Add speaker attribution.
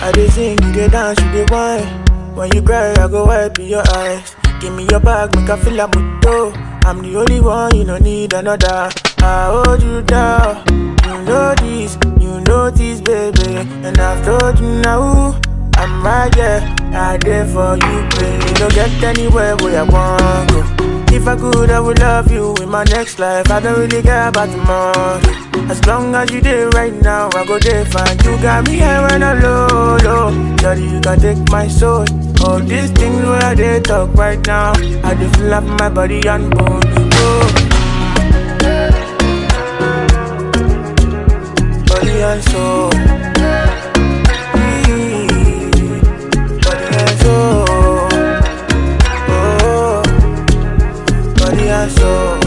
Speaker 1: I dey sing, you dey dance, you dey whine. When you cry, I go wipe your eyes. Give me your bag, make I feel like muto. I'm the only one, you don't need another. I hold you down, you know this, baby. And I've told you now, I'm right here, I there for you, baby. Don't get anywhere where I want go. If I could, I would love you in my next life. I don't really care about tomorrow. As long as you there right now, I go there fine. You got me here when I'm low, low. Daddy, you can take my soul. All these things where I dey talk right now, I dey feel up my body and bone. Oh. Body and soul. Body and soul. Oh. Body and soul.